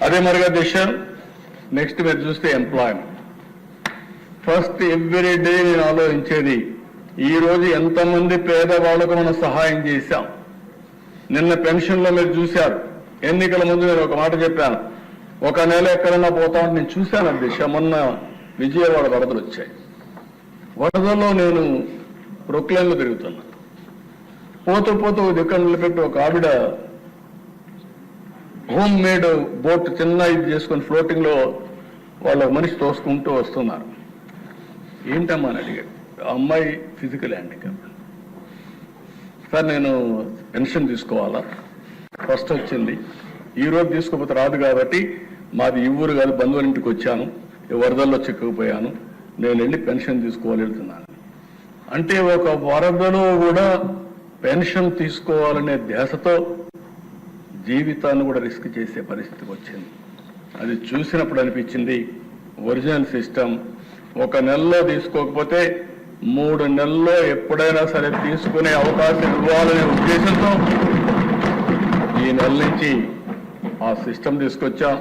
అదే మరిగా దిశ నెక్స్ట్ మీరు చూస్తే ఎంప్లాయ్మెంట్. ఫస్ట్ ఎవ్రీ డే నేను ఆలోచించేది ఈ రోజు ఎంతమంది పేదవాళ్లకు మనం సహాయం చేశాం. నిన్న పెన్షన్లో మీరు చూశారు. ఎన్నికల ముందు నేను ఒక మాట చెప్పాను, ఒక నెల ఎక్కడన్నా పోతామని నేను చూశాను. అధ్యక్ష మొన్న విజయవాడ వరదలు వచ్చాయి. వరదల్లో నేను ప్రొక్లైన్లో తిరుగుతున్నా. పోతూ పోతూ దిక్కడ నిలబెట్టి ఒక ఆవిడ హోమ్ మేడ్ బోట్ చిన్న ఇది చేసుకుని ఫ్లోటింగ్ లో వాళ్ళ మనిషి తోసుకుంటూ వస్తున్నారు. ఏంటమ్మా అని అడిగాడు. అమ్మాయి ఫిజికల్ హ్యాండిక్యాప్. సార్ నేను పెన్షన్ తీసుకోవాలా, ఫస్ట్ వచ్చింది, ఈ రోజు తీసుకోకపోతే రాదు కాబట్టి మాది ఈ ఊరు కాదు బంధువుల ఇంటికి వచ్చాను, వరదల్లో చిక్కుకుపోయాను, నేను వెళ్ళి పెన్షన్ తీసుకోవాలి వెళ్తున్నాను. అంటే ఒక వరదలో కూడా పెన్షన్ తీసుకోవాలనే ధ్యాసతో జీవితాన్ని కూడా రిస్క్ చేసే పరిస్థితికి వచ్చింది. అది చూసినప్పుడు అనిపించింది ఒరిజినల్ సిస్టమ్ ఒక నెలలో తీసుకోకపోతే 3 నెలల్లో ఎప్పుడైనా సరే తీసుకునే అవకాశం ఇవ్వాలనే ఉద్దేశంతో ఈ నెల నుంచి ఆ సిస్టమ్ తీసుకొచ్చాం.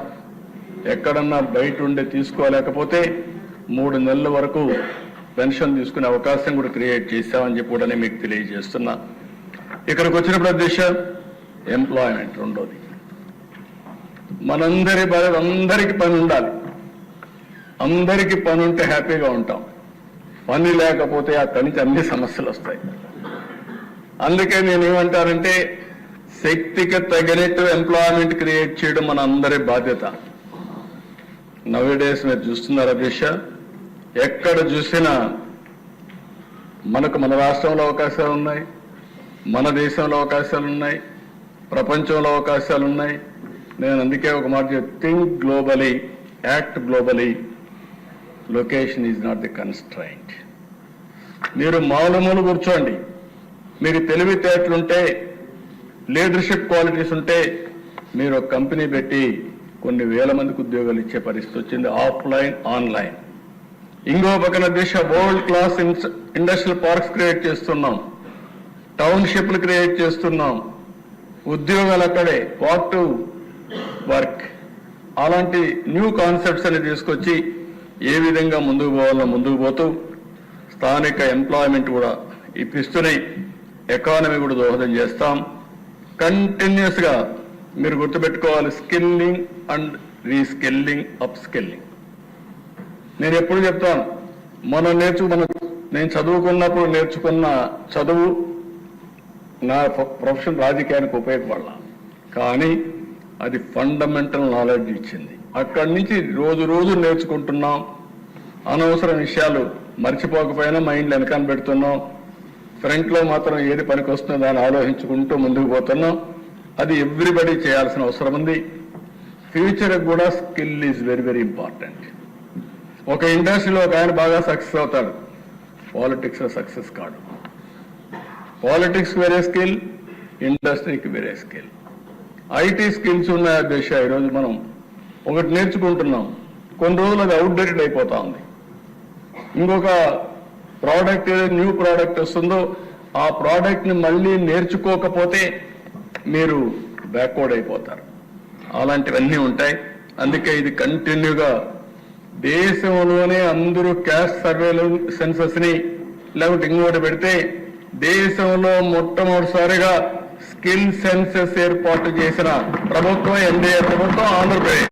ఎక్కడన్నా బయట ఉండి తీసుకోలేకపోతే 3 నెలల వరకు పెన్షన్ తీసుకునే అవకాశం కూడా క్రియేట్ చేశామని చెప్పి కూడా మీకు తెలియజేస్తున్నా. ఇక్కడికి వచ్చినప్పుడు అధ్యక్ష ఎంప్లాయ్మెంట్ రెండోది. అందరికీ పని ఉండాలి. అందరికీ పని ఉంటే హ్యాపీగా ఉంటాం. పని లేకపోతే అక్కడి నుంచి అన్ని సమస్యలు వస్తాయి. అందుకే నేను ఏమంటానంటే శక్తికి తగినట్టు ఎంప్లాయ్మెంట్ క్రియేట్ చేయడం మన అందరి బాధ్యత. నవేడేస్ మీరు చూస్తున్నారు అధ్యక్ష, ఎక్కడ చూసినా మన రాష్ట్రంలో అవకాశాలు ఉన్నాయి, మన దేశంలో అవకాశాలు ఉన్నాయి, ప్రపంచంలో అవకాశాలు ఉన్నాయి. నేను అందుకే ఒక మాట think globally, act globally, location is not the constraint. మీరు మామూలు కూర్చోండి, మీరు తెలివితేటలుంటే, లీడర్షిప్ క్వాలిటీస్ ఉంటే మీరు ఒక కంపెనీ పెట్టి కొన్ని వేల మందికి ఉద్యోగాలు ఇచ్చే పరిస్థితి వచ్చింది, ఆఫ్లైన్ ఆన్లైన్. ఇంకో పక్కన దేశ world class industrial parks create చేస్తున్నాం, టౌన్షిప్లు క్రియేట్ చేస్తున్నాం, ఉద్యోగాలు అక్కడే, వాట్ టు వర్క్. అలాంటి న్యూ కాన్సెప్ట్స్ అని తీసుకొచ్చి ఏ విధంగా ముందుకు పోవాలో ముందుకు పోతూ స్థానిక ఎంప్లాయ్మెంట్ కూడా ఇప్పిస్తూనే ఎకానమీ కూడా దోహదం చేస్తాం. కంటిన్యూస్ గా మీరు గుర్తుపెట్టుకోవాలి, skilling and reskilling, up skilling. నేను ఎప్పుడు చెప్తాను, నేను చదువుకున్నప్పుడు నేర్చుకున్న చదువు నా ప్రొఫెషన్ రాజకీయానికి ఉపయోగపడాల, కానీ అది ఫండమెంటల్ నాలెడ్జ్ ఇచ్చింది. అక్కడి నుంచి రోజు నేర్చుకుంటున్నాం. అనవసర విషయాలు మర్చిపోకపోయినా మైండ్లో వెనకాల పెడుతున్నాం. ఫ్రంట్లో మాత్రం ఏది పనికి వస్తుందో దాన్ని ఆలోచించుకుంటూ ముందుకు పోతున్నాం. అది ఎవ్రీబడి చేయాల్సిన అవసరం ఉంది. ఫ్యూచర్ కూడా skill is very very important. ఒక ఇండస్ట్రీలో ఒక ఆయన బాగా సక్సెస్ అవుతాడు, పాలిటిక్స్ లో సక్సెస్ కాడు. పాలిటిక్స్ వేరే స్కిల్, ఇండస్ట్రీకి వేరే స్కిల్. ఐటీ స్కిల్స్ ఉన్నాయి దేశ. ఈరోజు మనం ఒకటి నేర్చుకుంటున్నాం, కొన్ని రోజులు అది అవుట్డేటెడ్ అయిపోతా ఉంది. ఇంకొక ప్రోడక్ట్ న్యూ ప్రోడక్ట్ వస్తుందో ఆ ప్రోడక్ట్ ని మళ్ళీ నేర్చుకోకపోతే మీరు బ్యాక్వర్డ్ అయిపోతారు. అలాంటివన్నీ ఉంటాయి. అందుకే ఇది కంటిన్యూగా దేశంలోనే అందరూ క్యాస్ట్ సర్వేలు సెన్సస్ ని లేకపోతే ఇంకోటి పెడితే దేశంలో మొట్టమొదటిసారిగా స్కిల్ సెన్సెస్ ఏర్పాటు చేసిన ప్రభుత్వం ఎన్డీఏ ప్రభుత్వం ఆంధ్రప్రదేశ్.